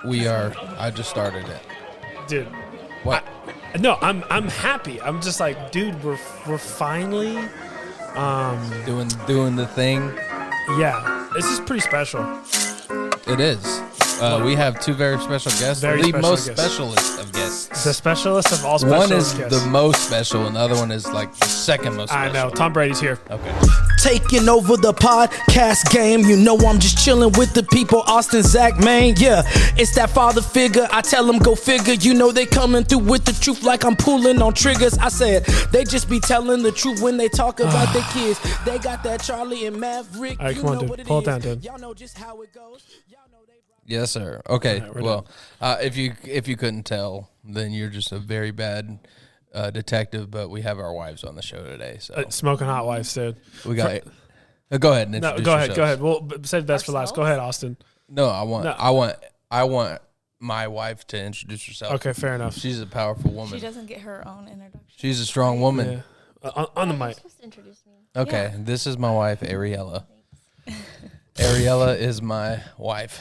We are. I just started it. Dude. What? No, I'm happy. I'm just like, dude, we're finally Doing the thing. Yeah. This is pretty special. It is. We have two very special guests. Very the special most guests. specialist of guests. The specialist of all special One is guests. the most special, and the other one is like the second most special. I know. Tom Brady's here. Okay. Taking over the podcast game. You know I'm just chilling with the people. Austin, Zach, man, yeah. It's that father figure. I tell them go figure. You know they coming through with the truth like I'm pulling on triggers. I said they just be telling the truth when they talk about their kids. They got that Charlie and Maverick. All right, come on, dude. Pull it down, dude. Y'all know just how it goes. Yes, sir. Okay. All right, well, if you couldn't tell, then you're just a very bad detective. But we have our wives on the show today, so Smoking hot wives, dude. we got. Go ahead. And No, introduce go ahead. yourselves. Go ahead. Well, save the best for last. Go ahead, Austin. No, I want my wife to introduce herself. Okay, fair enough. She's a powerful woman. She doesn't get her own introduction. She's a strong woman. Yeah. On the mic. Just introduce me. Okay, Yeah. this is my wife, Ariella. Ariella is my wife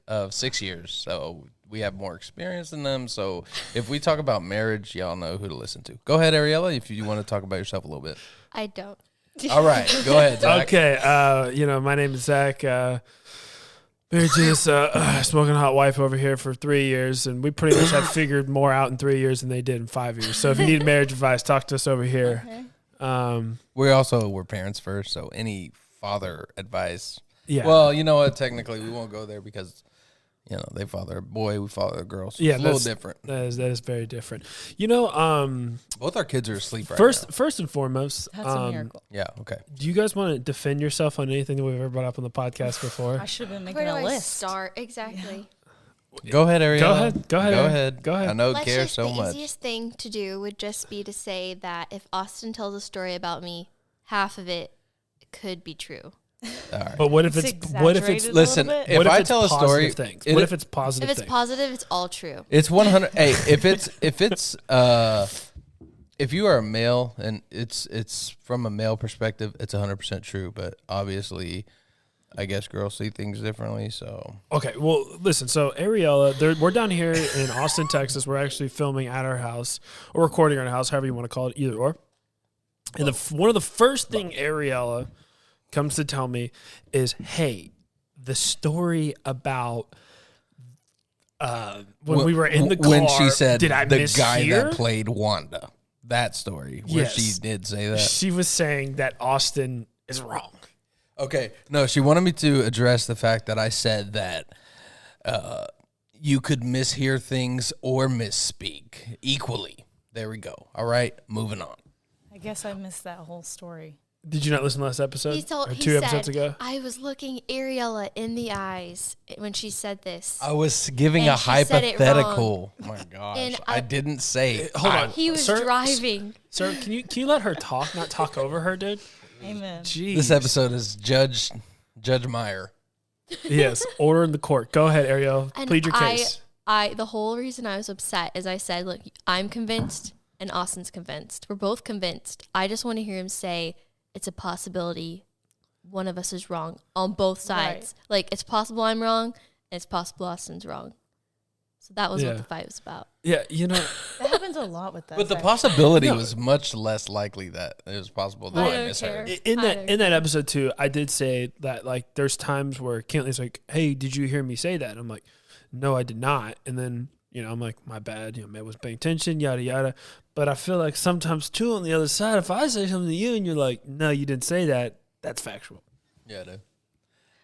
of 6 years, so we have more experience than them. So if we talk about marriage, y'all know who to listen to. Go ahead, Ariella, if you want to talk about yourself a little bit. I don't. All right, go ahead, Zach. Okay. My name is Zach. Married to this smoking hot wife over here for 3 years, and we pretty much have figured more out in 3 years than they did in 5 years. So if you need marriage advice, talk to us over here. Okay. We're parents first, so any father advice. Yeah. Well, you know what? Technically, we won't go there because, they father a boy, we father a girl. So Yeah, it's a little that's- different. That is very different. Both our kids are asleep right First and foremost, That's a miracle. now. Yeah, okay. do you guys want to defend yourself on anything that we've ever brought up on the podcast before? I should have been Where making do a I list. start? Exactly. Go ahead, Ariella. Go ahead. Go ahead. I know Let's care just, so the much. easiest thing to do would just be to say that if Austin tells a story about me, half of it could be true. All right. But what if It's it's exaggerated a Listen, little bit. if what I it's tell a story, positive things? What if it's positive If it's things? positive, it's all true. it's 100. Hey, if you are a male and it's from a male perspective, it's 100% true. But obviously, I guess girls see things differently. So Okay, well, listen. So Ariella, we're down here in Austin, Texas. We're actually filming at our house or recording at our house, however you want to call it, either or. And one of the first thing Ariella comes to tell me is, "Hey, the story about when we were in the car, when she said did I the mishear?" guy that played Wanda, that story where Yes. she did say that. She was saying that Austin is wrong. Okay, no, she wanted me to address the fact that I said that you could mishear things or misspeak equally. There we go. All right, moving on. I guess I missed that whole story. Did you not listen to last episode? He or two episodes said, ago? I was looking Ariella in the eyes when she said this. I was giving And a she said it hypothetical. Oh my gosh, And I I- didn't say. Hold on. He was Sir- driving. Sir, can you let her talk, not talk over her, dude? Amen. Jeez. This episode is Judge Meyer. Yes, order in the court. Go ahead, Ariel. And Plead your case. the whole reason I was upset is I said, look, I'm convinced and Austin's convinced. We're both convinced. I just want to hear him say it's a possibility one of us is wrong on both sides. Right. Like, it's possible I'm wrong and it's possible Austin's wrong. So that was Yeah. what the fight was about. Yeah, That happens a lot with us. But the actually. possibility No. was much less likely that it was possible that I I don't misheard. care. in I that don't in that care. episode too, I did say that like there's times where Kentley's like, "Hey, did you hear me say that?" And I'm like, "No, I did not." And then I'm like, "My bad. Matt was paying attention, yada yada." But I feel like sometimes too on the other side, if I say something to you and you're like, "No, you didn't say that," that's factual. Yeah, dude.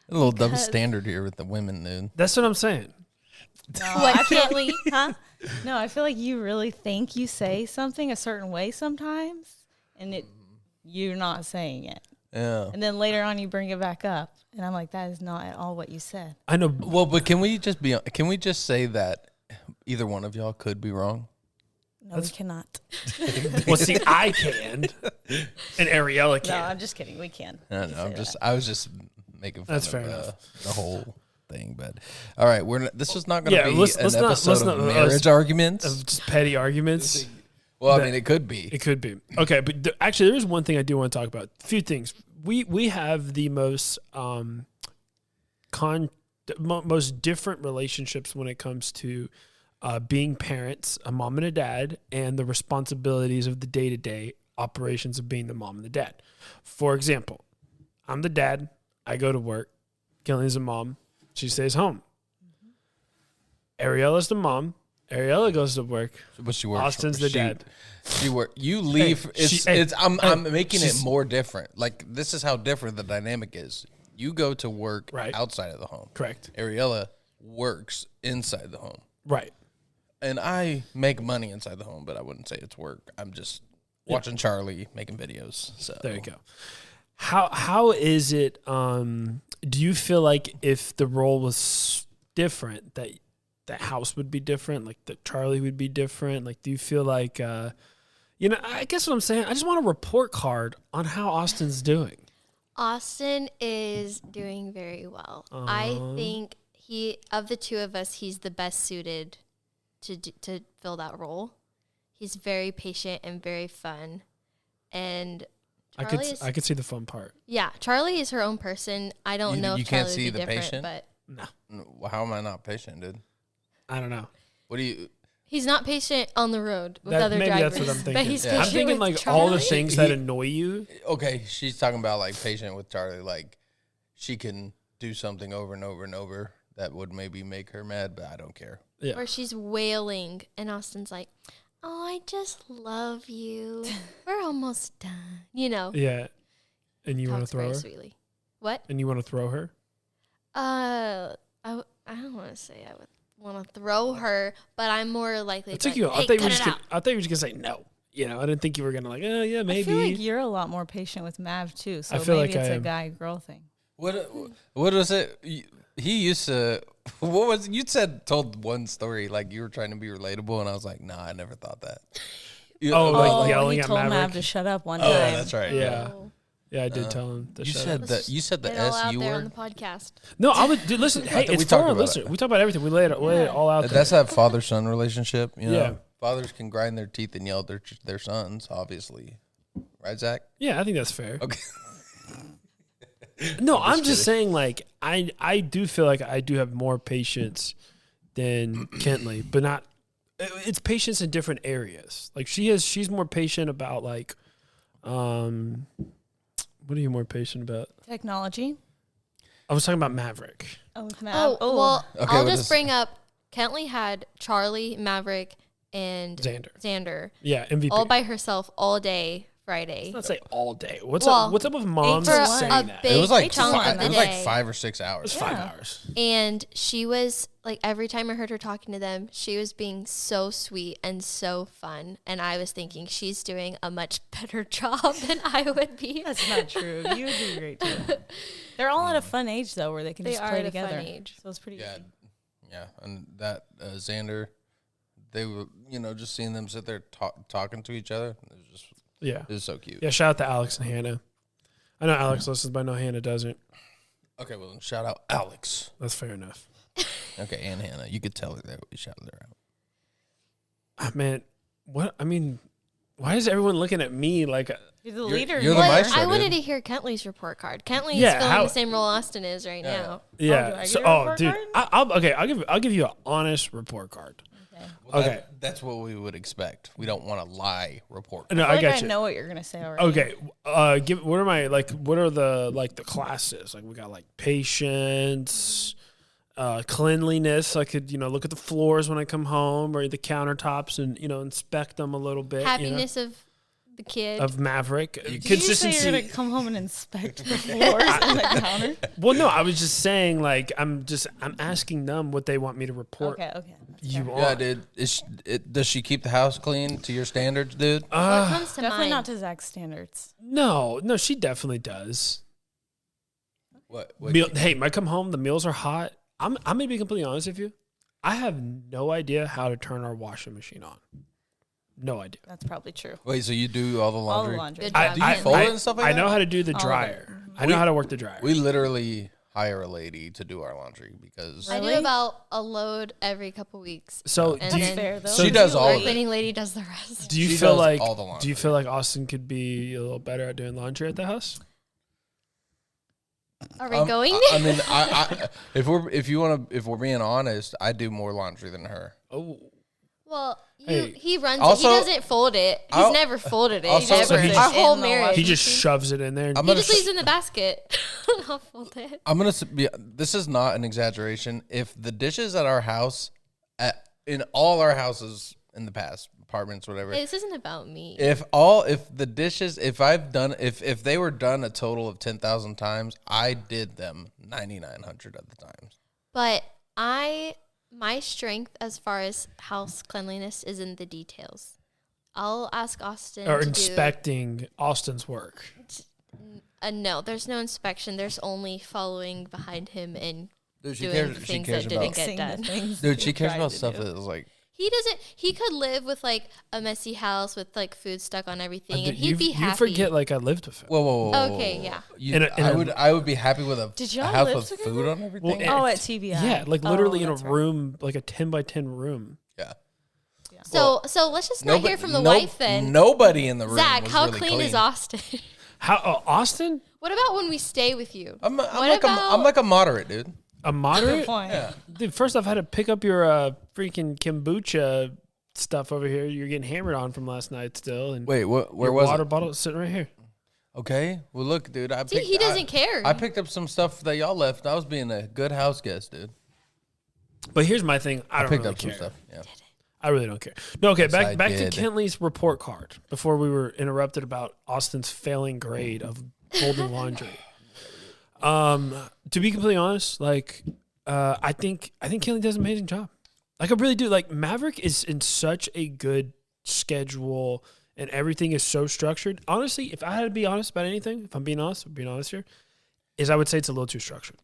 A little double Because- standard here with the women, dude. That's what I'm saying. No, What, I feel, Kentley? huh? No, I feel like you really think you say something a certain way sometimes, and you're not saying it. Yeah. And then later on, you bring it back up, and I'm like, that is not at all what you said. I know. Well, but can we just say that either one of y'all could be wrong? No, we cannot. Well, see, I can, and Ariella No, can. I'm just kidding. We can. I don't know. I was just making fun That's of fair enough. the whole thing. But all right, this was not going to be let's an not- episode let's of not- marriage arguments. Of just petty arguments. Well, I that- mean, it could be. It could be. Okay, but actually, there's one thing I do want to talk about. A few things. We have the most most different relationships when it comes to being parents, a mom and a dad, and the responsibilities of the day-to-day operations of being the mom and the dad. For example, I'm the dad. I go to work. Kelly's a mom. She stays home. Ariella's the mom. Ariella goes to work. But she works. Austin's the dad. She work. You leave. I'm making it more different. Like, this is how different the dynamic is. You go to work outside of the home. Correct. Ariella works inside the home. Right. And I make money inside the home, but I wouldn't say it's work. I'm just watching Charlie making videos. So there you go. How is it? Do you feel like if the role was different, that the house would be different, like that Charlie would be different? Like, do you feel like, I guess what I'm saying, I just want a report card on how Austin's doing. Austin is doing very well. I think of the two of us, he's the best suited to fill that role. He's very patient and very fun. And Charlie I could see the fun part. Yeah, Charlie is her own person. I don't know if Charlie can't see would be the different, patient? but No, how am I not patient, dude? I don't know. What do you? he's not patient on the road with other maybe drivers. that's what I'm thinking. But he's I'm patient thinking with like Charlie. all the things that annoy you. Okay, she's talking about like patient with Charlie. Like, she can do something over and over and over that would maybe make her mad, but I don't care. Yeah. Or she's wailing, and Austin's like, "Oh, I just love you. We're almost done." You know. Yeah. And you want to Talks throw very her? sweetly. What? And you want to throw her? I don't want to say I would want to throw her, but I'm more likely It to took be you. like, I hey, thought you were cut just it gonna, out. I thought you were just gonna say no. You know, I didn't think you were gonna like, yeah, maybe. I feel like you're a lot more patient with Mav too. So I feel maybe like it's I a am. guy-girl thing. What was it? He used to. What was you told one story like you were trying to be relatable, and I was like, nah, I never thought that. Oh, like Oh, yelling he at told Mav Maverick. to shut up one Oh, time. that's right. Yeah. Oh. Yeah, I did tell him. To You shut said up. that. You said the Get it all out SU there on the word. podcast. No, I would. Dude, listen. Hey, thought we it's for talked our about listeners. it. We talk about everything. We lay it all out there. That's that father-son relationship. You know, Yeah. fathers can grind their teeth and yell at their sons. Obviously, right, Zach? Yeah, I think that's fair. Okay. No, I'm just saying, like, I do feel like I do have more patience than Kentley, but not. It's patience in different areas. Like she's more patient about like, what are you more patient about? Technology. I was talking about Maverick. Oh, Mav. Oh, well, Okay, I'll what just is- bring up Kentley had Charlie, Maverick, and Xander. Yeah, MVP. all by herself all day Friday. Let's not say all day. What's Well, up? What's up with moms for a saying that? big It was like chunk five, of the it was like day. 5 or 6 hours. It's 5 hours. And she was like, every time I heard her talking to them, she was being so sweet and so fun. And I was thinking she's doing a much better job than I would be. That's not true. You would do great too. They're all at a fun age though, where they can They just are play at a fun together. age. So it's pretty Yeah, easy. yeah, and that Xander, they were just seeing them sit there talking to each other. Yeah. It was so cute. Yeah, shout out to Alex and Hannah. I know Alex listens, but I know Hannah doesn't. Okay, well, then shout out Alex. That's fair enough. Okay, and Hannah, you could tell her that we shouted her out. Ah, man, what? I mean, why is everyone looking at me like? You're the leader. you're the Well, maestro, I wanted dude. to hear Kentley's report card. Kentley's Yeah, filling how- the same role Austin is right Yeah. now. Yeah. do I So, get a report dude, card? I'll give you an honest report card. Well, Okay. that's what we would expect. We don't want to lie report. No, I I feel like got I you. know what you're gonna say already. Okay, what are the classes? Like we got like patience, cleanliness. I could look at the floors when I come home or the countertops and inspect them a little bit. Happiness of the kid. Of Maverick, Did you say consistency. you're gonna come home and inspect the floors and the counter? Well, no, I was just saying like I'm asking them what they want me to report Okay, okay. That's you fair. on. Yeah, dude. Does she keep the house clean to your standards, dude? what comes to Definitely mind? not to Zach's standards. No, she definitely does. What? Hey, when I come home, the meals are hot. I'm gonna be completely honest with you. I have no idea how to turn our washing machine on. No idea. That's probably true. Wait, so you do all the All laundry? the laundry. Good job. Do you fold it and stuff like I that? know how to do the All of it. dryer. I know how to work the dryer. We literally hire a lady to do our laundry because I do Really? about a load every couple weeks. So And do That's you, fair though. She does all Our of it. cleaning lady does the rest. do you She feel does like all the laundry. do you feel like Austin could be a little better at doing laundry at the house? Are we going? I mean, if we're being honest, I do more laundry than her. Oh, Well, Hey. he runs Also- it. He doesn't fold it. He's I'll- never folded it. also- Never. So he Our just- whole In the marriage. he just shoves it in there. I'm He gonna just leaves it in the basket. I'll fold it. I'm gonna be. This is not an exaggeration. If the dishes at our house, in all our houses in the past, apartments, whatever. Hey, this isn't about me. If the dishes, if they were done a total of 10,000 times, I did them 9,900 of the times. But my strength as far as house cleanliness is in the details. I'll ask Austin or to inspecting Austin's work. no, there's no inspection. There's only following behind him and Dude, doing things that didn't get Fixing the done. things Dude, that she you cares tried about to stuff do. that is like. He could live with like a messy house with like food stuck on everything, and he'd be happy. You forget, like, I lived with him. Whoa. Okay, yeah. I would be happy with a Did y'all house live with together? food on everything. Well, Oh, at TBI. Yeah, like Oh, literally in a that's right. room, like a 10 by 10 room. Yeah. So let's just not hear from the wife then. Nobody in the room. Zach, was how really clean is Austin? How Austin? What about when we stay with you? I'm What about- like a moderate dude. A Good moderate? point. Dude, first off, I had to pick up your freaking kombucha stuff over here. You're getting hammered on from last night still, and Wait, where your was water it? bottle is sitting right here. Okay, well look, dude. See, he doesn't care. I picked up some stuff that y'all left. I was being a good house guest, dude. But here's my thing: I don't Picked really up some care. stuff. Yeah. I really don't care. No, okay. I Back to did. Kentley's report card before we were interrupted about Austin's failing grade of folding laundry. To be completely honest, like I think Kentley does an amazing job. Like I really do. Like Maverick is in such a good schedule and everything is so structured. Honestly, if I had to be honest about anything, if I'm being honest here, is I would say it's a little too structured.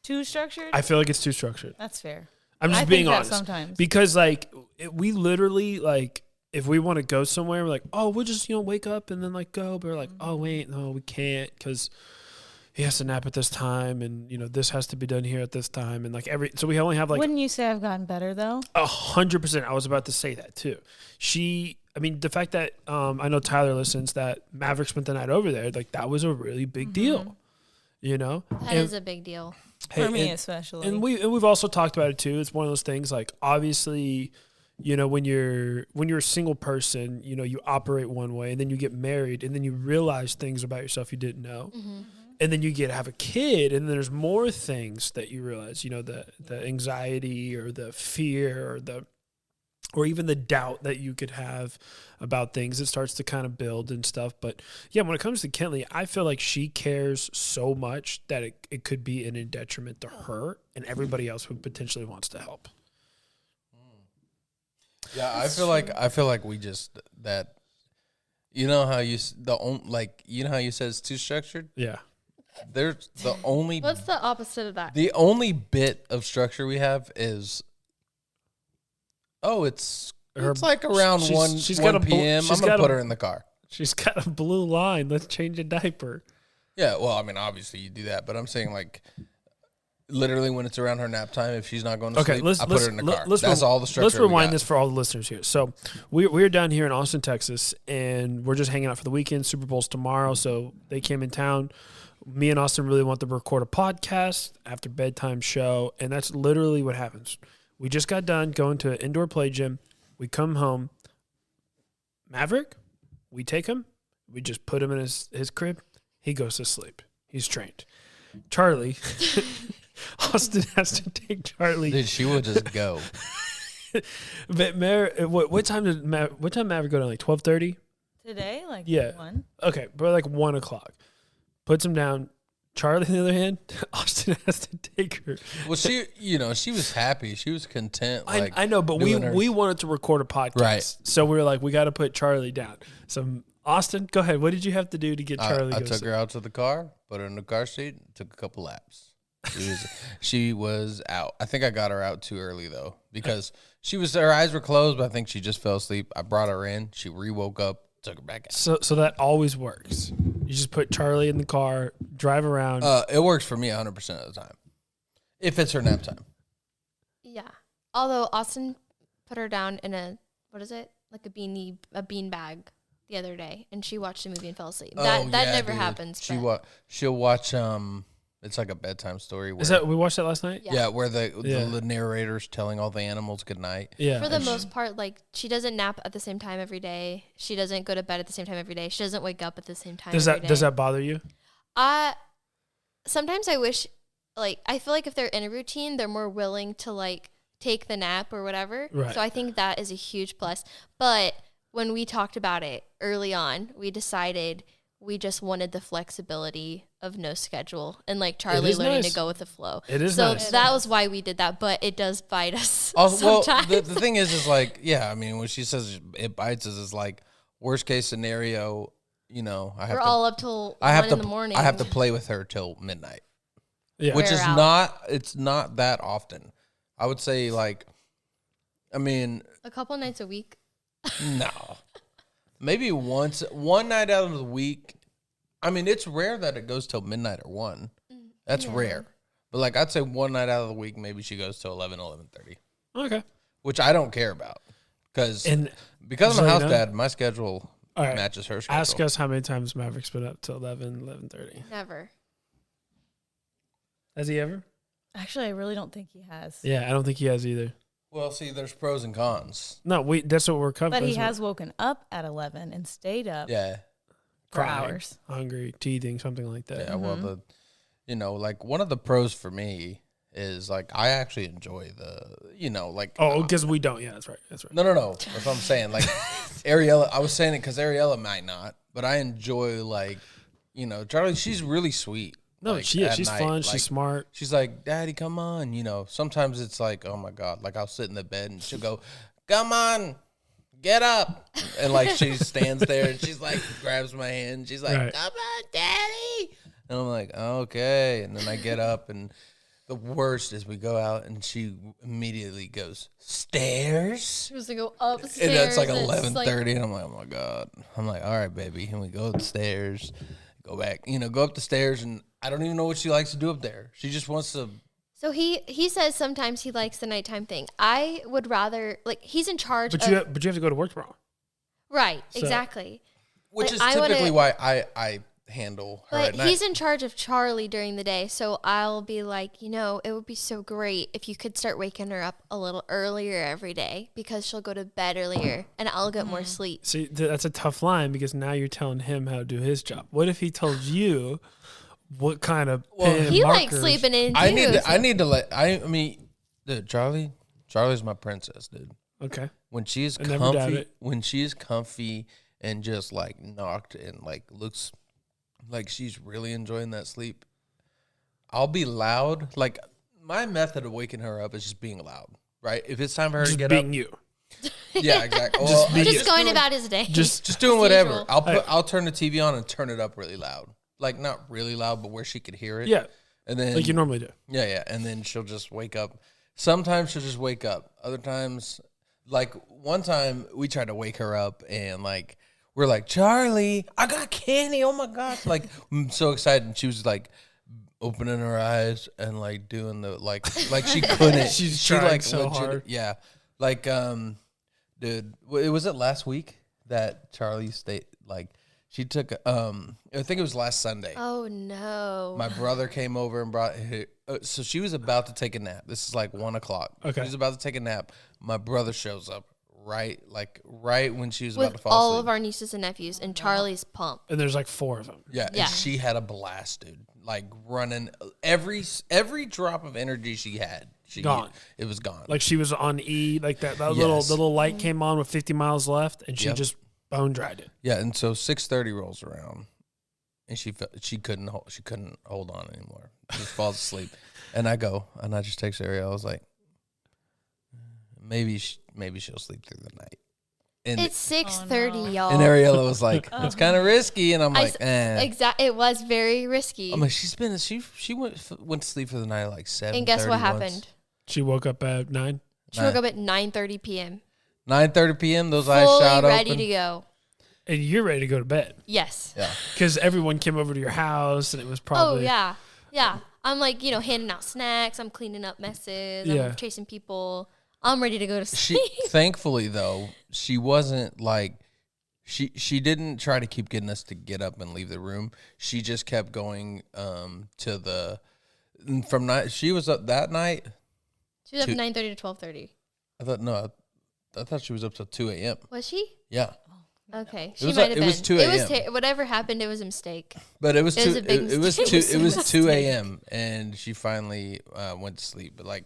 Too structured? I feel like it's too structured. That's fair. I'm just I being think that honest. sometimes. Because like we literally like if we want to go somewhere, we're like, oh, we'll just wake up and then like go. But we're like, oh wait, no, we can't because he has to nap at this time, and this has to be done here at this time, and like so we only have like Wouldn't you say I've gotten better though? 100%. I was about to say that too. The fact that I know Tyler listens, that Maverick spent the night over there, like that was a really big deal. That is a big deal. Hey, For me and- especially. And we've also talked about it too. It's one of those things like obviously, when you're a single person, you operate one way, and then you get married, and then you realize things about yourself you didn't know. And then you have a kid, and then there's more things that you realize, the anxiety or the fear or even the doubt that you could have about things. It starts to kind of build and stuff. But yeah, when it comes to Kentley, I feel like she cares so much that it could be in detriment to her and everybody else who potentially wants to help. Yeah, I feel like we just that. You know how you said it's too structured. Yeah. There's the only What's the opposite of that? the only bit of structure we have is. Oh, it's like around she's 1 got a bl- p.m. she's I'm gonna got put a- her in the car. She's got a blue line. Let's change a diaper. Yeah, well, I mean, obviously you do that, but I'm saying like, literally when it's around her nap time, if she's not going to sleep, I put her in the car. That's all the structure. Let's rewind we got. this for all the listeners here. So we're down here in Austin, Texas, and we're just hanging out for the weekend. Super Bowl's tomorrow, so they came in town. Me and Austin really want to record a podcast after bedtime show, and that's literally what happens. We just got done going to an indoor play gym. We come home. Maverick, we take him. We just put him in his crib. He goes to sleep. He's trained. Charlie, Austin has to take Charlie. Dude, she will just go. But what time did Maverick go down? Like 12:30? Today, like Yeah. 1. Okay, but like 1 o'clock. Puts him down. Charlie, on the other hand, Austin has to take her. Well, she was happy. She was content. Like, I know, but doing her- we wanted to record a podcast, Right. So we were like, we got to put Charlie down. So Austin, go ahead. What did you have to do to get Charlie? I to go took sleep? her out to the car, put her in the car seat, took a couple laps. She was out. I think I got her out too early though, because her eyes were closed, but I think she just fell asleep. I brought her in. She woke up, took her back out. So that always works. You just put Charlie in the car, drive around. It works for me 100% of the time, if it's her nap time. Yeah. Although Austin put her down in like a bean bag the other day, and she watched a movie and fell asleep. That Yeah, never dude. happens. She'll watch It's like a bedtime story. Where, Is that we watched that last night? yeah, where Yeah. the narrator's telling all the animals good night. Yeah. For the most part, like she doesn't nap at the same time every day. She doesn't go to bed at the same time every day. She doesn't wake up at the same time. Does every that day. bother you? Sometimes I wish, like, I feel like if they're in a routine, they're more willing to like take the nap or whatever. Right. So I think that is a huge plus. But when we talked about it early on, we decided we just wanted the flexibility of no schedule and like Charlie is learning nice. to go with the flow. It is so nice. that was why we did that, but it does bite us Also, well, sometimes. the thing is like, yeah, I mean, when she says it bites us, it's like worst case scenario. You know, I have We're to, all up till I have 1 to, in the morning. I have to play with her till midnight, Yeah. which Wear is out. not. It's not that often. I would say like, I mean, a couple nights a week. no, maybe one night out of the week. I mean, it's rare that it goes till midnight or 1. That's Yeah. rare. But like, I'd say one night out of the week, maybe she goes till 11:30, Okay. which I don't care about because And I'm so a you house know- dad. My schedule all right. matches her schedule. Ask us how many times Maverick's been up till 11:30. Never. Has he ever? Actually, I really don't think he has. Yeah, I don't think he has either. Well, see, there's pros and cons. No, that's what we're covering. But he has woken up at 11 and stayed up Yeah, for crying, hours. hungry, teething, something like that. yeah. Well, like one of the pros for me is like I actually enjoy like Oh, because we don't. Yeah, that's right. That's right. no. That's what I'm saying. Like Ariella, I was saying it because Ariella might not, but I enjoy like Charlie. She's really sweet. No, like, she is. at She's night, fun. like, She's smart. She's like, Daddy, come on. Sometimes it's like, oh my God. Like I'll sit in the bed and she'll go, come on, get up. And like she stands there and she's like, grabs my hand. She's like, Right. come on, Daddy. And I'm like, okay. And then I get up and the worst is we go out and she immediately goes, stairs. She was to go upstairs. And it's like and 11:30, and I'm like, oh my God. I'm like, all right, baby. And we go upstairs, go back, go up the stairs, and I don't even know what she likes to do up there. She just wants to. So he says sometimes he likes the nighttime thing. I would rather he's in charge. But of, you have to go to work tomorrow. right, So- exactly. Which Like, is I wanna- typically why I handle her But at night. he's in charge of Charlie during the day, so I'll be like, it would be so great if you could start waking her up a little earlier every day because she'll go to bed earlier and I'll get more sleep. See, that's a tough line because now you're telling him how to do his job. What if he told you what kind of pen He likes markers- sleeping in too. I need to let. I mean, dude, Charlie's my princess, dude. Okay. When she's I never doubt comfy, it. when she's comfy and just like knocked and like looks like she's really enjoying that sleep, I'll be loud. Like my method of waking her up is just being loud, right? If it's time for her Just to get being up, you. yeah, exactly. Just be just you. going about his day. Just doing As whatever. usual. I'll turn the TV on and turn it up really loud, like not really loud, but where she could hear it. yeah, and then like you normally do. yeah, and then she'll just wake up. Sometimes she'll just wake up. Other times, like one time we tried to wake her up and like we're like, Charlie, I got candy. Oh my gosh. Like I'm so excited. And she was like opening her eyes and like doing the like she couldn't. She's she trying like so hard. Yeah. Like dude, was it last week that Charlie stayed like she took I think it was last Sunday. Oh no. My brother came over and brought her. So she was about to take a nap. This is like 1 o'clock. Okay. She was about to take a nap. My brother shows up right when she was With about to fall all asleep. of our nieces and nephews and Charlie's pumped. And there's like 4 of them. Yeah, Yeah. and she had a blast, dude. Like running every drop of energy she had. Gone. It was gone. Like she was on E, like that Yes. little light came on with 50 miles left, and she Yep. just bone dried it. Yeah, and so 6:30 rolls around, and she couldn't hold on anymore. She just falls asleep, and I just text Ariel. I was like, maybe she'll sleep through the night. And It's 6:30, y'all. and Ariella was like, it's kind of risky, and I'm like, It was very risky. I'm like, she went to sleep for the night at like 7:30. And guess what happened? She woke up at 9. She woke up at 9:30 p.m. 9:30 p.m. Those eyes Fully shot ready open. to go. And you're ready to go to bed Yes. Yeah. because everyone came over to your house, and it was Oh probably yeah, yeah. I'm like handing out snacks. I'm cleaning up messes. Yeah. I'm chasing people. I'm ready to go to She sleep. thankfully though, she wasn't like she didn't try to keep getting us to get up and leave the room. She just kept going to the And from night, she was up that night. She was up 9:30 to 12:30. I thought she was up till 2 a.m. Was she? Yeah. Okay, It she was might have it been. was 2 It was a.m.. whatever happened. It was a mistake. But it was It was two. a big It was mistake. two. It was 2 a.m. and she finally went to sleep. But like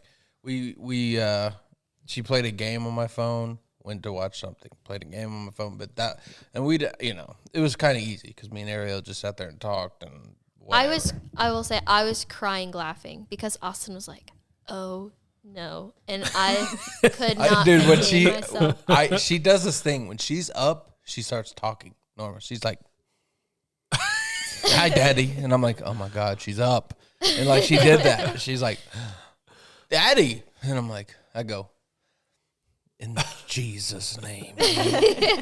she played a game on my phone. Went to watch something. Played a game on my phone. But it was kind of easy because me and Ariel just sat there and talked and. Whatever. I will say, I was crying laughing because Austin was like, "Oh no," and I could not. Dude, when contain myself. she does this thing when she's up, she starts talking normal. She's like, "Hi, Daddy," and I'm like, "Oh my God, she's up," and like she did that. She's like, "Daddy," and I'm like, I go, "In Jesus' name,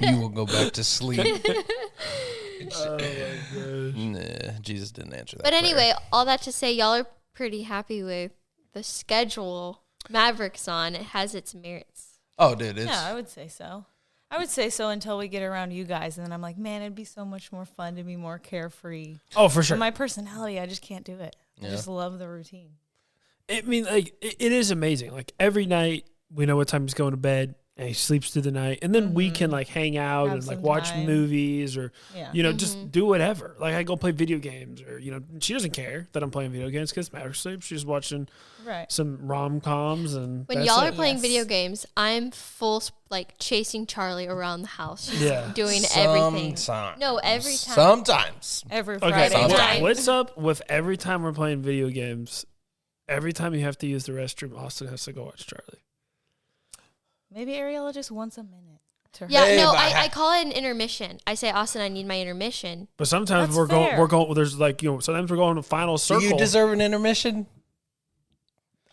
you will go back to sleep." Oh my gosh. Nah, Jesus didn't answer that. But prayer. anyway, all that to say, y'all are pretty happy with the schedule Maverick's on. It has its merits. Oh, dude, it's Yeah, I would say so. I would say so until we get around you guys, and then I'm like, man, it'd be so much more fun to be more carefree. Oh, for sure. For my personality, I just can't do it. I Yeah. just love the routine. I mean, like it is amazing. Like every night, we know what time he's going to bed, and he sleeps through the night, and then we can like hang out Have and like some watch time. movies or Yeah. just do whatever. Like I go play video games, or she doesn't care that I'm playing video games because Maverick sleeps. She's watching Right. some rom-coms, and When that's y'all are it. playing Yes. video games, I'm like chasing Charlie around the house. She's Yeah. doing everything. Sometimes. No, every time. Sometimes. Every Okay, Friday Sometimes. night. what's up with every time we're playing video games? Every time you have to use the restroom, Austin has to go watch Charlie. Maybe Ariella just wants a minute to her. Yeah, Hey, no, but I call it an intermission. I say, Austin, I need my intermission. But sometimes That's we're fair. going. There's like sometimes we're going to final Do circle. you deserve an intermission?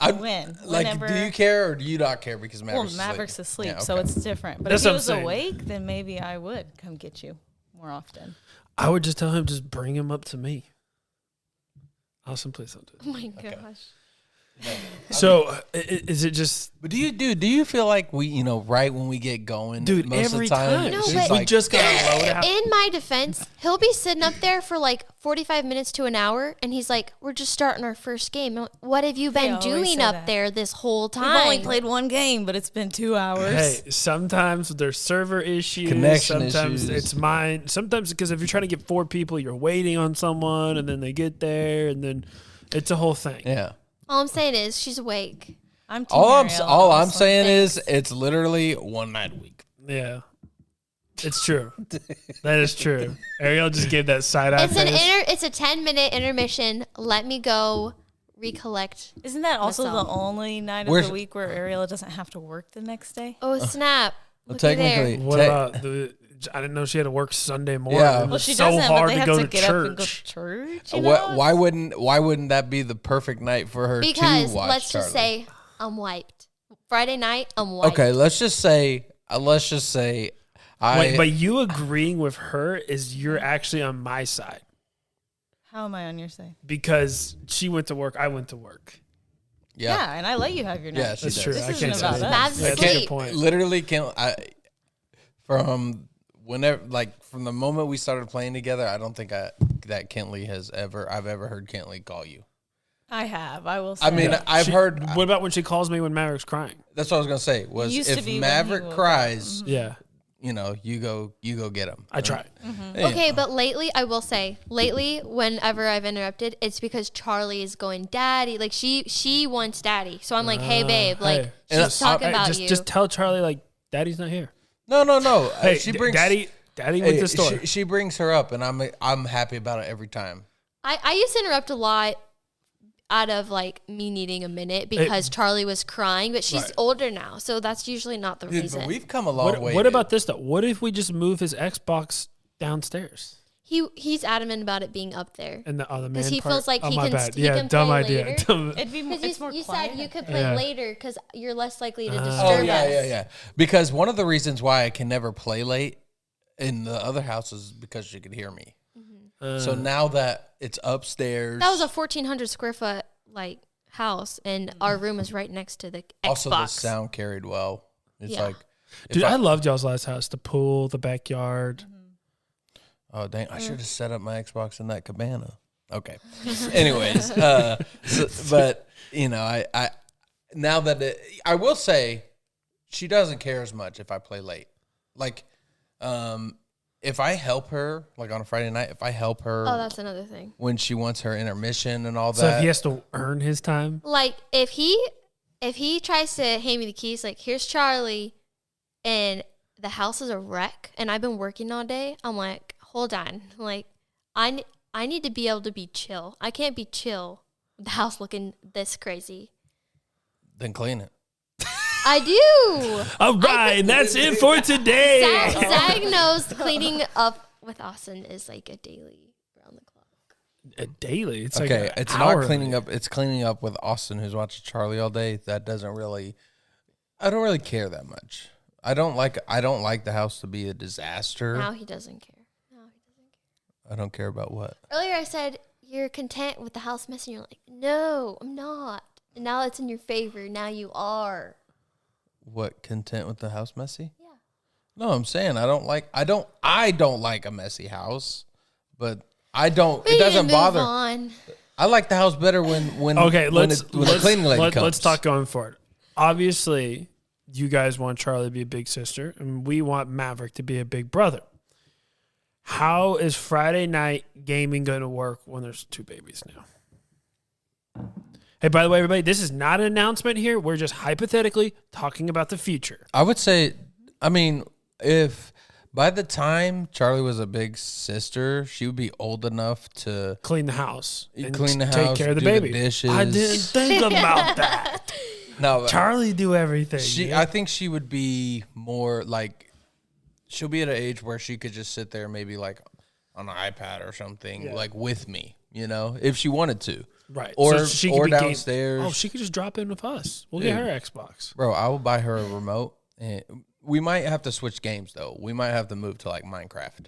When? Like, Whenever. do you care or do you not care because Well, Maverick's Maverick's asleep? asleep, Yeah, so okay. it's different. But That's if he what I'm was saying. awake, then maybe I would come get you more often. I would just tell him, just bring him up to me. Austin, please don't do it. Oh my gosh. So, is it just, But do you feel like we, right when we get going, dude? most Every of the time, time, No, she's but- we like, just got load out. In my defense, he'll be sitting up there for like 45 minutes to an hour, and he's like, "We're just starting our first game. I'm like, what have you been always doing say up that. there this whole We've time?" only played one game, but it's been 2 hours. Hey, sometimes there's server issues. Connection sometimes issues. it's mine. Sometimes because if you're trying to get 4 people, you're waiting on someone, and then they get there, and then it's a whole thing. yeah. All I'm saying is she's awake. I'm Team All I'm Ariella. saying is it's literally one night a week. Yeah. It's true. That is true. Ariel just gave that side eye It's face. it's a 10-minute intermission. Let me go recollect. Isn't that also myself. the only night of Where's- the week where Ariella doesn't have to work the next day? Oh snap! Well, Looky there. technically, What about I didn't know she had to work Sunday morning. Yeah. It Well, was she so doesn't, but hard they to have go to to get up and go church. to church. You know? why wouldn't that be the perfect night for her Because to watch let's just Charlie? say I'm wiped. Friday night, I'm wiped. Okay, let's just say Wait, but you agreeing with her is you're actually on my side How am I on your side? because she went to work, I went to work. Yeah, and I let you have your night. Yeah, she That's does. true. This I isn't can't say about that. us. Mav's That's a asleep. good point. Literally can't from whenever from the moment we started playing together, I don't think that Kentley I've ever heard Kentley call you. I have. I will say. I mean, I've heard What about when she calls me when Maverick's crying? that's what I was gonna say was used to if be when he Maverick woke up. cries, Yeah, you go get him. I tried. Okay, but lately, I will say, whenever I've interrupted, it's because Charlie is going, "Daddy," like she wants Daddy. So I'm like, "Hey, babe," like hey. And she's talking Hey, about just, you. just tell Charlie like Daddy's not here. No. Hey, she brings Daddy went to the store. She brings her up, and I'm happy about it every time. I used to interrupt a lot out of like me needing a minute because Charlie was crying, but she's Right. older now, so that's usually not the Dude, reason. but we've come a long way. What dude. about this though? What if we just move his Xbox downstairs He's adamant about it being up there. and on the man Because he part? feels like Oh, he my can bad. he Yeah, can dumb play idea. later. Dumb- it'd be Because it's more you quiet. said you could play Yeah. later because you're less likely to Oh disturb yeah, us. yeah. Because one of the reasons why I can never play late in the other house is because she could hear me. So now that it's upstairs, That was a 1,400 square foot like house, and our room is right next to the Xbox. also the sound carried well. It's Yeah. like, if Dude, I loved y'all's last house. The pool, the backyard. oh dang, I should have set up my Xbox in that cabana. Okay. Anyways, but you know, I now that I will say, she doesn't care as much if I play late. Like, if I help her, like on a Friday night, if I help her, Oh, that's another thing. when she wants her intermission and all that. So if he has to earn his time, Like if he tries to hand me the keys, like here's Charlie, and the house is a wreck, and I've been working all day, I'm like, hold on, like I need to be able to be chill. I can't be chill with the house looking this crazy. Then clean it. I do. all right, that's it for today. Zach knows cleaning up with Austin is like a daily round the clock. A daily, it's Okay, like it's not cleaning up. It's cleaning up with Austin, who's watching Charlie all day. That doesn't really. I don't really care that much. I don't like the house to be a disaster. Now he doesn't care. I don't care about what. Earlier I said you're content with the house mess, and you're like, no, I'm not. And now it's in your favor. Now you are. What, content with the house messy? Yeah. No, I'm saying I don't like a messy house, but it doesn't bother. On. I like the house better when Okay, when the cleaning lady comes. Let's talk going forward. Obviously, you guys want Charlie to be a big sister, and we want Maverick to be a big brother. How is Friday night gaming going to work when there's two babies now? Hey, by the way, everybody, this is not an announcement here. We're just hypothetically talking about the future. I would say, I mean, if by the time Charlie was a big sister, she would be old enough to Clean the house. And clean the take house, care of the do the baby. dishes. I didn't think about that. No, Charlie do everything. I think she would be more like, she'll be at an age where she could just sit there maybe like on an iPad or something, like with me, you know, if she wanted to. Right. Or, So she could or be downstairs. Oh, she could just drop in with us. We'll Dude. get her Xbox. Bro, I will buy her a remote. And we might have to switch games, though. We might have to move to like Minecraft.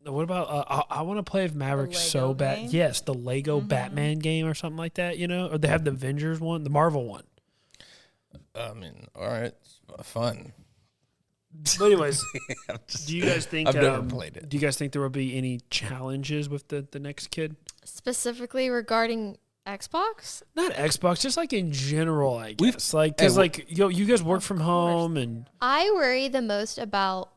What about, I want to play with Maverick so Lego bad. game? Yes, the Lego Batman game or something like that, you know? Or they have the Avengers one, the Marvel one. I mean, all right. It's fun. But anyways, do you guys think I've never played it. Do you guys think there will be any challenges with the next kid? Specifically regarding Xbox? Not Xbox, just like in general, I We've- guess. Like, because Hey, like you guys work from home, and I worry the most about,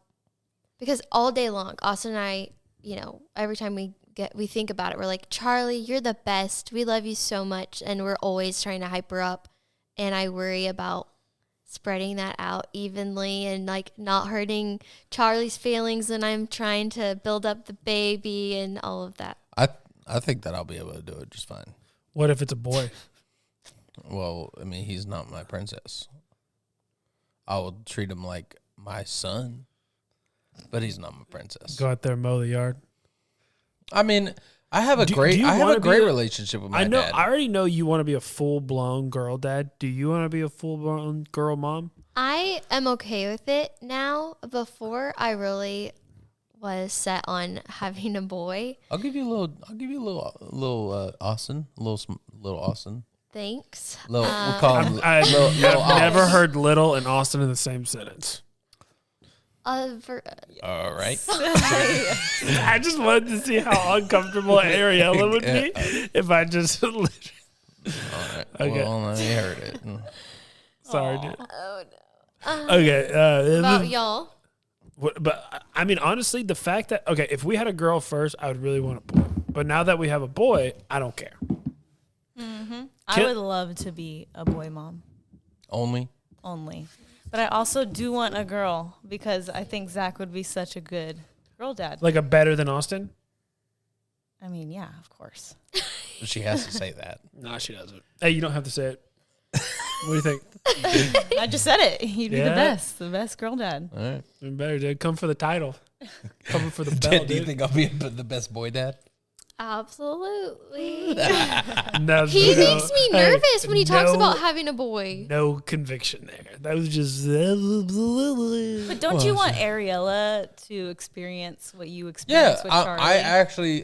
because all day long, Austin and I, you know, every time we think about it, we're like, Charlie, you're the best. We love you so much. And we're always trying to hype her up. And I worry about spreading that out evenly and like not hurting Charlie's feelings when I'm trying to build up the baby and all of that. I think that I'll be able to do it just fine. what if it's a boy? Well, I mean, he's not my princess. I will treat him like my son, but he's not my princess. Go out there and mow the yard. I mean, I have a Do great you wanna be a- relationship with my I know. dad. I already know you want to be a full blown girl dad. Do you want to be a full blown girl mom? I am okay with it now. Before, I really was set on having a boy. I'll give you a little Austin, little Austin. Thanks. We'll call him. I've little never Aus. heard little and Austin in the same sentence. All right. I just wanted to see how uncomfortable Ariella would be if I just. All right. Okay. Well, I heard it. Sorry, dude. Oh, no. Okay. About y'all. But I mean, honestly, the fact that if we had a girl first, I would really want a boy. But now that we have a boy, I don't care. I would love to be a boy mom Only. but I also do want a girl because I think Zach would be such a good girl dad. Like a better than Austin? I mean, yeah, of course. She has to say that. No, she doesn't. Hey, you don't have to say it. What do you think? I just said it. You'd be Yeah. the best girl dad. All right. Even better, dude. Come for the title. Come for the belt, Do you dude. think I'll be the best boy dad? Absolutely. No, He no. makes me Hey, nervous when he talks no- about having a boy. No conviction there. That was just. But don't you want Ariella to experience what you experienced with Charlie? I actually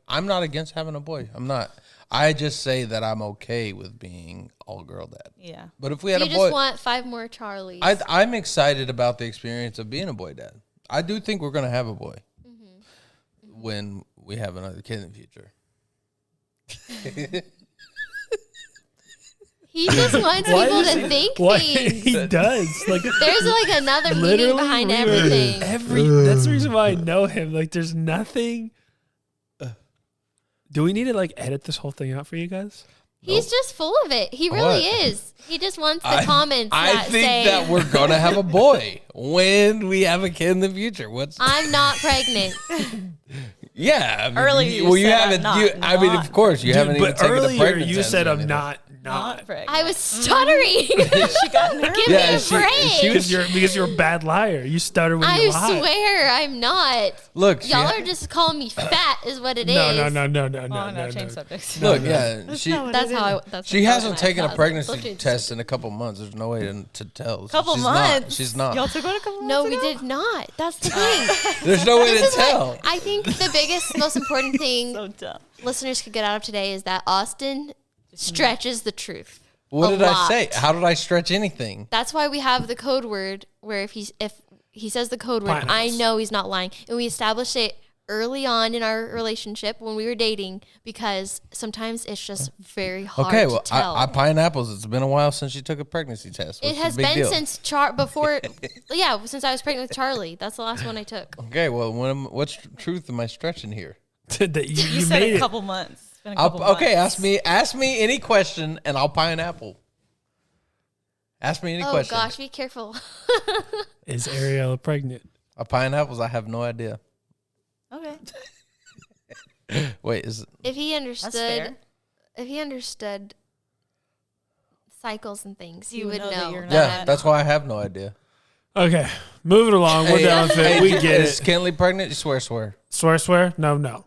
I'm not against having a boy. I'm not. I just say that I'm okay with being all girl dad. Yeah. But if we had You a just boy, want 5 more Charlies. I'm excited about the experience of being a boy dad. I do think we're gonna have a boy when we have another kid in the future. He just wants people to think things. He does. Like There's like another meaning literally behind we- everything. That's the reason why I know him. Like there's nothing. Do we need to like edit this whole thing out for you guys? He's just full of it. He really What? is. He just wants the comments I that think say, that we're gonna have a boy when we have a kid in the future. I'm not pregnant. Yeah, I mean, Earlier you well, you said haven't. I'm you, not, I mean, not. of course, you haven't even but taken the earlier pregnancy you test said or I'm anything. not. Not pregnant. I was stuttering. She got nervous. Give Yeah, me a she break. was- Because you're a bad liar. You stutter when I you lie. swear I'm not. Look, Y'all are just calling me fat is what it is. No. Oh, no, change subjects. Look, yeah, she That's how she hasn't taken a Look pregnancy at- test in a couple months. There's no way to tell. Couple she's months. Not. She's not. Y'all took one a couple months No, we ago? did not. That's the thing. There's no way This to is tell. what I think the biggest, most important thing So dumb. listeners could get out of today is that Austin stretches the truth. What a did I lot. say? How did I stretch anything? That's why we have the code word where if he says the code word, I Pineapples. know he's not lying. And we established it early on in our relationship when we were dating because sometimes it's just very hard Okay, to well, tell. I pineapples. It's been a while since you took a pregnancy test. it What's the has big been deal? since since I was pregnant with Charlie. That's the last one I took. Okay, well, what's truth am I stretching here? That you You said made a it. couple months. It's been a couple Okay, months. ask me any question, and I'll pineapple. Ask me any Oh question. gosh, be careful. Is Ariella pregnant? A pineapples? I have no idea. Okay. Wait, is If he fair. understood cycles and things, he You would know that know. you're not- yeah? That's why I have no idea. Okay, moving along. We're done with it. We get Is it. Kenley pregnant? You swear. Swear? No.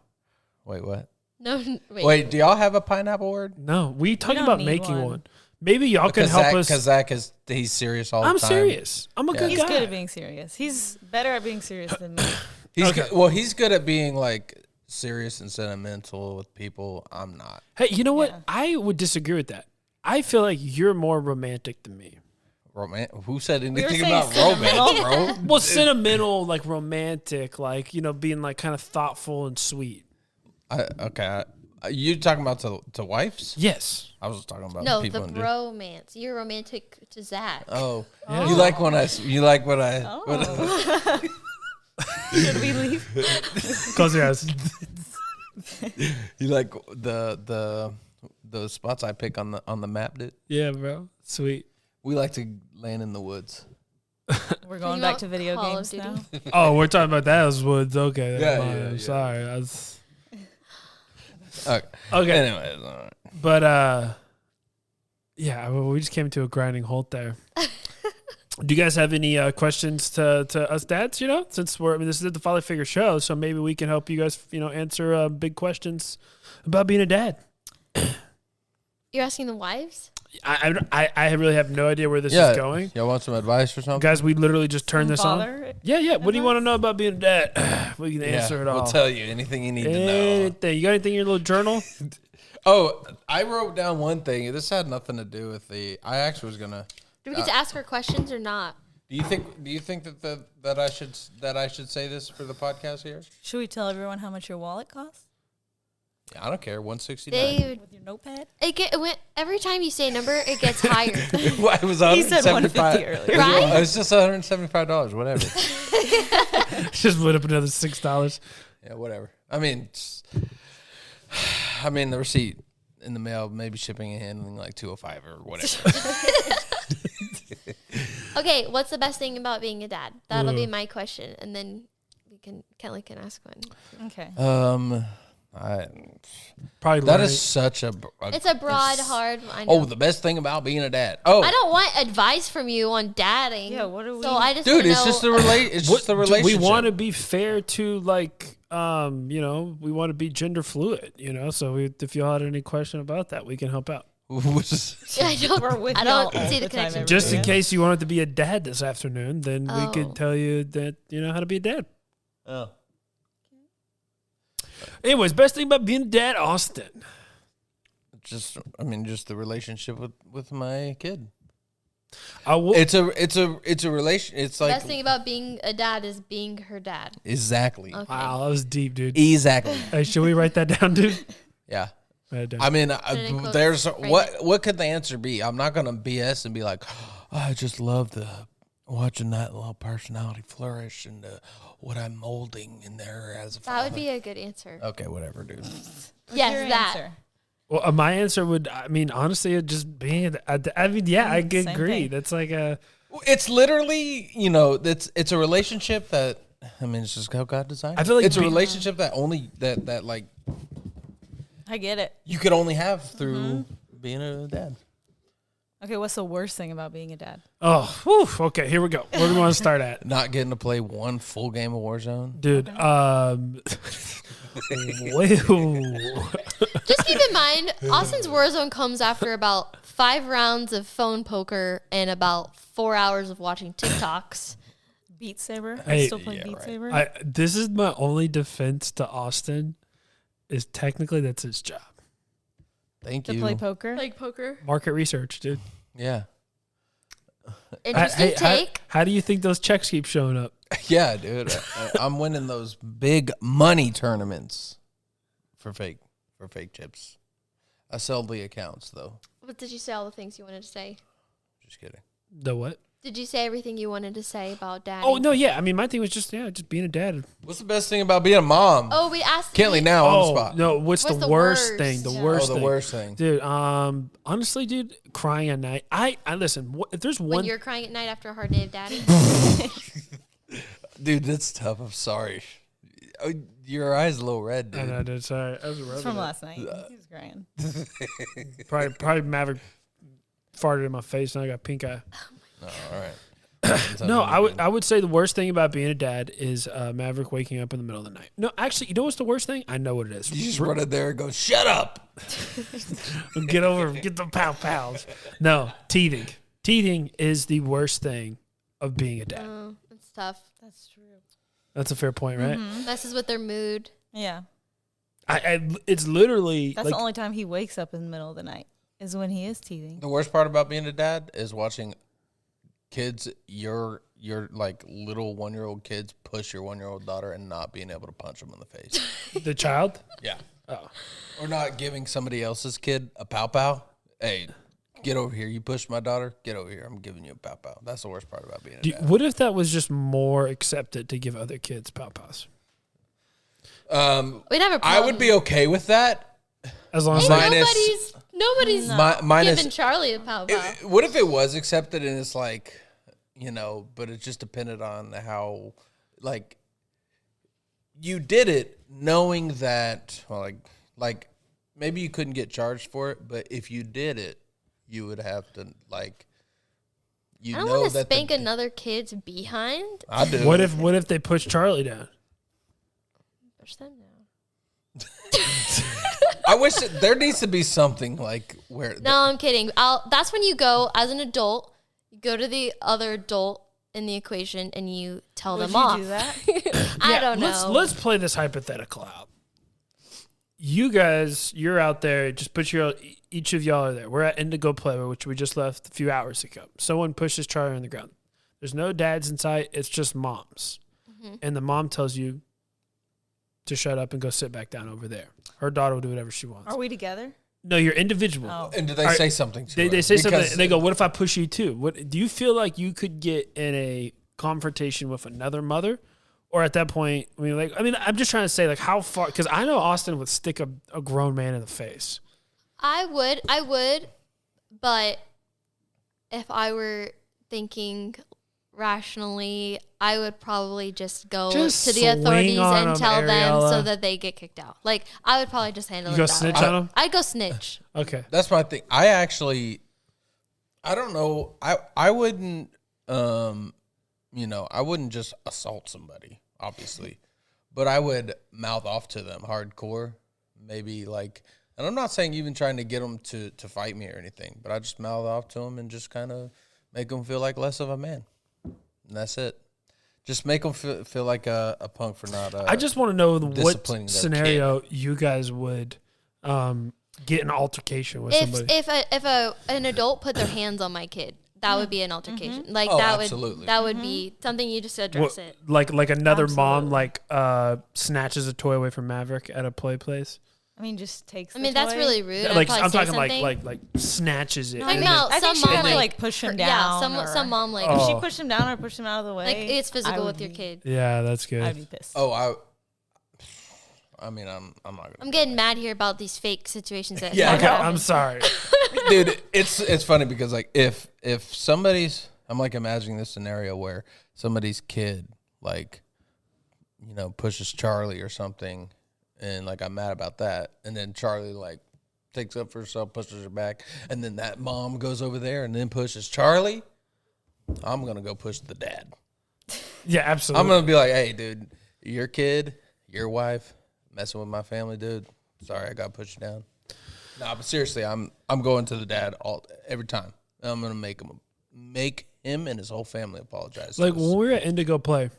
Wait, what? No, Wait, do y'all have a pineapple word? No, we talking don't about need making one. one. Maybe y'all can help us. Because Zach he's serious all the I'm time. serious. I'm a good He's guy. good at being serious. He's better at being serious than me. He's Okay. he's good at being like serious and sentimental with people. I'm not. Hey, you know what? Yeah. I would disagree with that. I feel like you're more romantic than me. Who said anything saying about sentimental. romance, bro? Well, sentimental, like romantic, like, being like kind of thoughtful and sweet. You talking about to wives? Yes. I was talking about no, people the in general. bromance. You're romantic to Zach. Oh, Yeah. you like when I When Oh. Should we leave? Close your eyes. you like the spots I pick on the map, dude. Yeah, bro. Sweet. We like to land in the woods. We're going You back want to video Call of games Duty? now. Oh, we're talking about that as woods. Okay. Yeah, I'm yeah. sorry. I was, Okay. okay. Anyways, all right. But yeah, well, we just came to a grinding halt there. Do you guys have any questions to us dads? Since this is the Father Figure show, so maybe we can help you guys, answer big questions about being a dad. You're asking the wives? I really have no idea where this Yeah, is going, y'all want some advice or something? guys. We literally just turned this on. Father? Yeah. What do you want to advice? know about being a dad? We can answer it all. We'll tell you anything you need to know. Anything. You got anything in your little journal? Oh, I wrote down one thing. This had nothing to do with I actually was gonna. Do we get to ask her questions or not? Do you think that I should say this for the podcast here? Should we tell everyone how much your wallet costs? Yeah, I don't care. 169. They With your notepad? every time you say a number, it gets higher. Well, it was He said 175. $150 earlier. Right? It was just $175. Whatever. Just put up another $6. Yeah, whatever. I mean, the receipt in the mail, maybe shipping and handling like $205 or whatever. Okay, what's the best thing about being a dad? That'll be my question, and then Kelly can ask one. Okay. Probably That learn is it. such a. It's a broad, hard. I know. Oh, the best thing about being a dad. Oh, I don't want advice from you on dadding. Yeah, what are we- So I just dude, wanna it's know, just it's just the relationship. We want to be fair to we want to be gender fluid, so if y'all had any question about that, we can help out. Which is- I don't, We're with I don't y'all all see the the time, connection. Just in Yeah. case you wanted to be a dad this afternoon, then we Oh. could tell you that how to be a dad. oh. Anyways, best thing about being a dad, Austin. Just the relationship with my kid. I will. It's a relation. It's like Best thing about being a dad is being her dad. exactly, Okay. Wow, that was deep, dude. exactly. Hey, should we write that down, dude? Yeah. I mean, quote there's Frank. what could the answer be? I'm not gonna BS and be like, oh, I just love watching that little personality flourish and what I'm molding in there as a father. That would be a good answer. Okay, whatever, dude. What's Yes, your that. answer? Well, my answer would, I mean, honestly, it'd just be, I mean, yeah, I Same agree. thing. That's like a, It's literally, it's a relationship that, I mean, it's just how God designed it. I feel like it's a relationship that only, that like, I get it. you could only have through being a dad. Okay, what's the worst thing about being a dad? oh, whew, okay, here we go. Where do we want to start at? Not getting to play one full game of Warzone. Dude, whoa. Just keep in mind, Austin's Warzone comes after about 5 rounds of phone poker and about 4 hours of watching TikToks. Beat Saber? Hey, I still play Beat Saber? This is my only defense to Austin is technically that's his job. Thank to you. play poker? Like poker. Market research, dude. Yeah. Interesting take. How do you think those checks keep showing up? Yeah, dude. I'm winning those big money tournaments for fake chips. I sell the accounts though. What did you say? All the things you wanted to say? Just kidding. The what? Did you say everything you wanted to say about daddy? Oh no, yeah. I mean, my thing was just being a dad. What's the best thing about being a mom? Oh, we asked. Cantley now on the Oh spot. no, what's the worst worst? thing? The Yeah. worst the thing. worst thing. Dude, honestly, dude, crying at night. I listen. If there's when one, you're crying at night after a hard day of daddy. Dude, that's tough. I'm sorry. Oh, your eyes a little red, dude. I know, dude. Sorry, I was It's rubbing from it. last night. He was crying. Probably Maverick farted in my face and I got pink eye. Oh, all right. No, I would say the worst thing about being a dad is Maverick waking up in the middle of the night. No, actually, you know what's the worst thing? I know what it is. You just run in there and go, shut up. Get the pow pows. No, teething. Teething is the worst thing of being a dad. Oh, it's tough. That's true. That's a fair point, right? Messes with their mood. Yeah. It's literally That's like the only time he wakes up in the middle of the night is when he is teething. The worst part about being a dad is watching kids, your like little 1-year-old kids push your 1-year-old daughter and not being able to punch them in the face. the child. Yeah. Oh. Or not giving somebody else's kid a pow pow. Hey, get over here. You pushed my daughter. Get over here. I'm giving you a pow pow. That's the worst part about being a dad. What if that was just more accepted to give other kids pow pows? We'd have a problem. I would be okay with that. As long as Hey, Minus- nobody's minus. giving Charlie a pow pow. What if it was accepted and it's like, but it just depended on how, like, you did it knowing that, well, like maybe you couldn't get charged for it, but if you did it, you would have to, like, I don't want to spank another kid's behind. I do. what if they push Charlie down? Push them down. I wish there needs to be something like where. No, I'm kidding. That's when you go as an adult. You go to the other adult in the equation and you tell Would them you off. do that? I don't know. Let's play this hypothetical out. You guys, you're out there. Just put each of y'all are there. We're at Indigo Playboy, which we just left a few hours ago. Someone pushes Charlie on the ground. There's no dads in sight. It's just moms, and the mom tells you to shut up and go sit back down over there. Her daughter will do whatever she wants. Are we together? No, you're individual. Oh. And do they say something to They her? say something. Because- And they go, "What if I push you too?" What do you feel like you could get in a confrontation with another mother, or at that point, I'm just trying to say, like, how far? Because I know Austin would stick a grown man in the face. I would, but if I were thinking rationally, I would probably just go Just to the swing authorities on and 'em, tell them Ariella. so that they get kicked out. Like, I would probably just handle You it go that snitch way. on him. I'd go snitch. Okay. That's my thing. I don't know. I wouldn't, I wouldn't just assault somebody, obviously, but I would mouth off to them hardcore. Maybe like, and I'm not saying even trying to get them to fight me or anything, but I just mouth off to them and just kind of make them feel like less of a man. And that's it. Just make them feel like a punk for not. I just want to know what disciplining their scenario you guys would get an altercation with somebody. If an adult put their hands on my kid, that would be an altercation. Like Oh, that absolutely. would be something you just address it. Like another mom Absolutely. snatches a toy away from Maverick at a play place. I mean, just takes. I mean, that's really rude. Like I'd I'm probably talking say like snatches it. I'm talking and then- about I some think she mom had to push him down. Yeah, some mom like If she Oh. pushed him down or pushed him out of the way, like it's I physical would with your be- kid. Yeah, that's good. I'd be pissed. Oh, I mean, I'm not gonna. I'm getting mad here about these fake situations that Yeah. Okay, happen. I'm sorry. Dude, it's funny because like if somebody's, I'm like imagining this scenario where somebody's kid like, pushes Charlie or something, and like I'm mad about that, and then Charlie like takes up for herself, pushes her back, and then that mom goes over there and then pushes Charlie. I'm gonna go push the dad. Yeah, absolutely. I'm gonna be like, hey, dude, your kid, your wife, messing with my family, dude. Sorry, I got to push you down. Nah, but seriously, I'm going to the dad every time. I'm gonna make him and his whole family apologize. Like when we were at Indigo Play,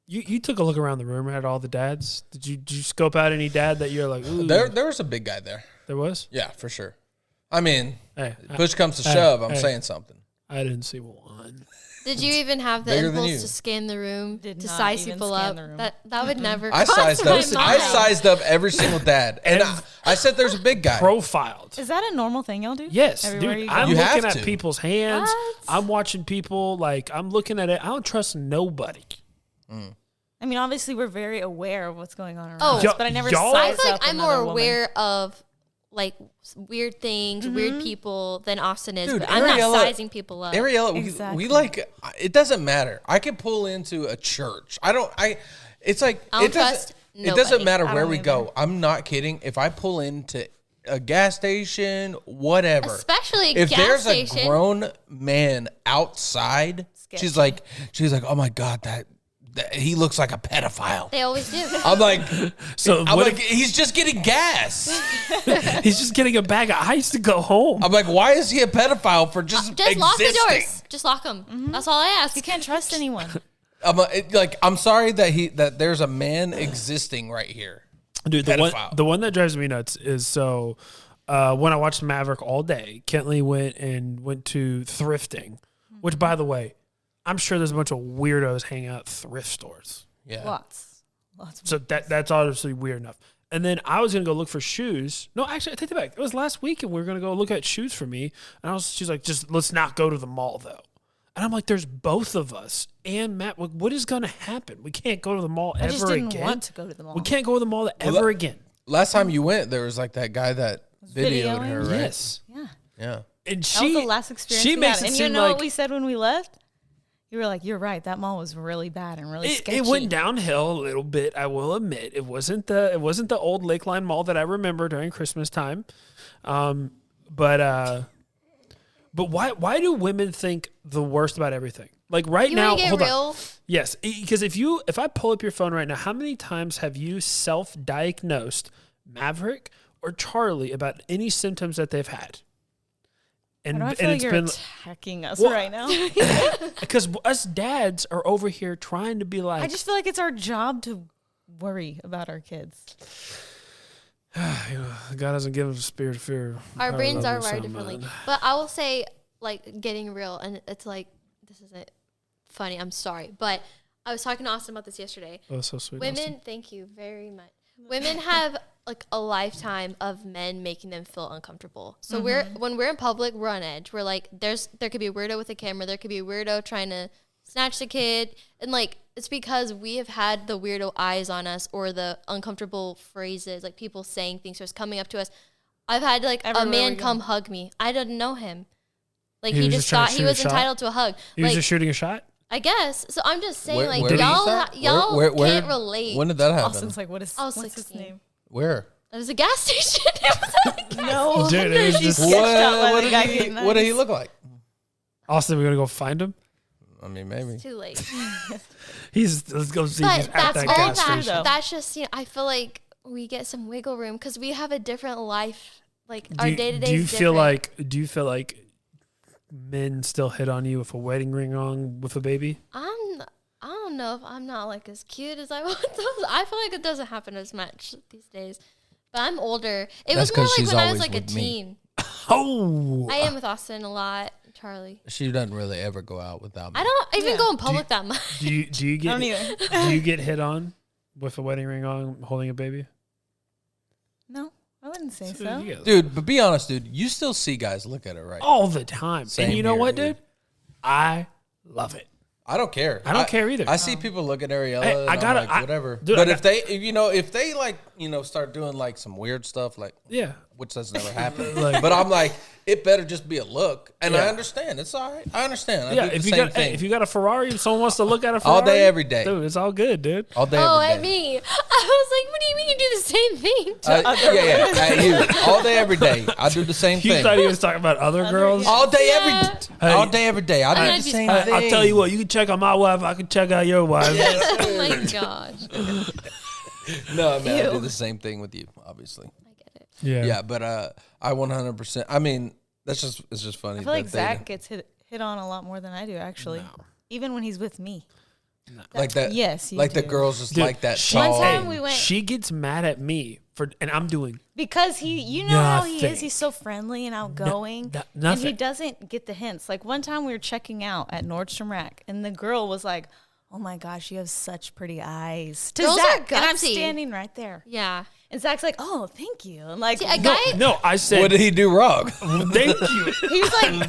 you took a look around the room, had all the dads. Did you scope out any dad that you're like, ooh, there was a big guy there. there was? Yeah, for sure. I mean, Hey, push comes to hey, shove. I'm hey. saying something. I didn't see one. Did you even have the Bigger than you. impulse to scan the room Did to not size even people scan up? the room. That would never. I cross sized my up. mind. I sized up every single dad, and I said there's a big guy. Profiled. Is that a normal thing y'all do? Yes, Everywhere dude. you go? I'm You looking have at to. people's hands. What? I'm watching people. Like I'm looking at it. I don't trust nobody. I mean, obviously, we're very aware of what's going on around Oh. us, Y'all- but I never y'all- I sized feel up like I'm another more woman. aware of like weird things, weird people than Austin is. Dude, but I'm not Ariella- sizing people up. Ariella, Exactly. we like, it doesn't matter. I can pull into a church. It's like, I don't it trust doesn't, it doesn't nobody. matter I where don't we either. go. I'm not kidding. If I pull into a gas station, whatever. Especially if gas there's station. a grown man outside, Sketchy. she's like, oh my God, that he looks like a pedophile. They always do. I'm like, So I'm what like, he's just getting gas. if he's just getting a bag of ice to go home? I'm like, why is he a pedophile for just Just lock the existing? doors. Just lock them. That's all I ask. You can't trust anyone. I'm sorry that there's a man existing right here. Dude, Pedophile. the one that drives me nuts is when I watched Maverick all day, Kentley went to thrifting, which by the way, I'm sure there's a bunch of weirdos hanging out at thrift stores. Yeah. Lots. Of So that's obviously weird enough. And then I was gonna go look for shoes. No, actually, I take that back. It was last week, and we were gonna go look at shoes for me. And she's like, just let's not go to the mall though. And I'm like, there's both of us and Matt. What is gonna happen? We can't go to the mall I ever just didn't again. want to go to the mall. We can't go to the mall ever again. Last time you went, there was like that guy that videoed her, videoing? right? Yes. Yeah. Yeah. And That was the last experience she we makes had. it And you seem know like what we said when we left? You were like, you're right. That mall was really bad and really sketchy. it went downhill a little bit. I will admit it wasn't the old Lakeline Mall that I remember during Christmas time. But why do women think the worst about everything? Like right You now, want to get hold real? on. Yes, because if I pull up your phone right now, how many times have you self-diagnosed Maverick or Charlie about any symptoms that they've had? Why do I And feel like it's you're been attacking us Well, right now? because us dads are over here trying to be like, I just feel like it's our job to worry about our kids. God hasn't given us a spirit of fear. Our I brains love are you wired so differently. much. But I will say, like, getting real, and it's like, this isn't funny. I'm sorry. But I was talking to Austin about this yesterday. Oh, so sweet. Women, Austin. thank you very much. Women have like a lifetime of men making them feel uncomfortable. So when we're in public, we're on edge. We're like, there could be a weirdo with a camera. There could be a weirdo trying to snatch the kid. And like, it's because we have had the weirdo eyes on us or the uncomfortable phrases, like people saying things to us, coming up to us. I've had like Everywhere a man we go. come hug me. I didn't know him. Like He he was just just trying to thought he shoot a was shot? entitled to a hug. He was Like, just shooting a shot. I guess. So I'm just saying, Where- like where did you y'all, start? y'all Where- can't relate. When did that happen? Austin's like, what is I was what's his 16. name? Where? It was a gas station. It was at a gas No, Dude, it was she's just- sketched out by the guy did getting what did he nice. look like? Austin, we're gonna go find him. I mean, maybe. Too late. Let's go see. He's But at that's that all gas that. station. That's just, I feel like we get some wiggle room because we have a different life. Like our day to day. Do you feel like men still hit on you with a wedding ring on with a baby? I don't know if I'm not like as cute as I was. I feel like it doesn't happen as much these days. But I'm older. It That's was more 'cause like she's when I was always like a with me. teen. Oh, I am with Austin a lot, Charlie. She doesn't really ever go out without me. I don't even go in public that much. do you I don't get either. do you get hit on with a wedding ring on holding a baby? No, I wouldn't say so. Yeah. Dude, but be honest, dude. You still see guys look at her, right? All the time. Same And you know here, what, dude. dude? I love it. I don't care. I don't care either. I see people look at Ariella. Hey, and I I'm gotta- like, I- whatever. dude, but I if they like, start doing like some weird stuff, like, Yeah. which has never happened. Like- but I'm like, it better just be a look, and I Yeah. understand. It's all right. I understand. I Yeah, do if the you same got thing if you got a Ferrari, if someone wants to look at a Ferrari all day, every day, dude, it's all good, dude. all day, Oh, every at day. me. I was like, what do you mean you do the same thing? Yeah, at you, all day, every day. I do the same You thing. thought he was talking about other girls? yeah. All day, Hey. all day, every day. I do I the just- same I- thing. I'll tell you what, you can check on my wife, I can check out your wife. Oh my gosh. No, man, I do Ew. the same thing with you, obviously. I get it. Yeah. Yeah, but I 100%. I mean, it's just funny. I feel like that they- Zach gets hit on a lot more than I do, actually. Even when he's with me. like that. Yes, you like the do. girls just Dude, like that. she- One tall. time we went She gets mad at me and I'm doing because you know how he Nothing. is. He's so friendly and outgoing, and he nothing. doesn't get the hints. Like one time we were checking out at Nordstrom Rack, and the girl was like, "Oh my gosh, you have such pretty eyes." To Girls are Zach, and I'm gutsy. standing right there, Yeah. and Zach's like, "Oh, thank you," and like See, a guy. No, I said What did he do wrong? thank you.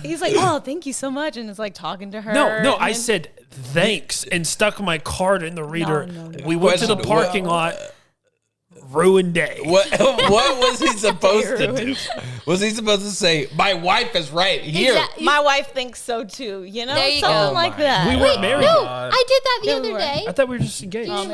he's like, "Oh, thank you so much," and is like talking to her. No, and I then- said thanks and stuck my card in the reader. no. We went to the Question, what- parking lot. Ruined day. What was he supposed to do? Was he supposed to say, "My wife is right here"? Exactly. My wife thinks so too. You know, There you something go. like Oh my that. We weren't married. No, I did that the Yeah, we other were. day. I thought we were just engaged. Oh,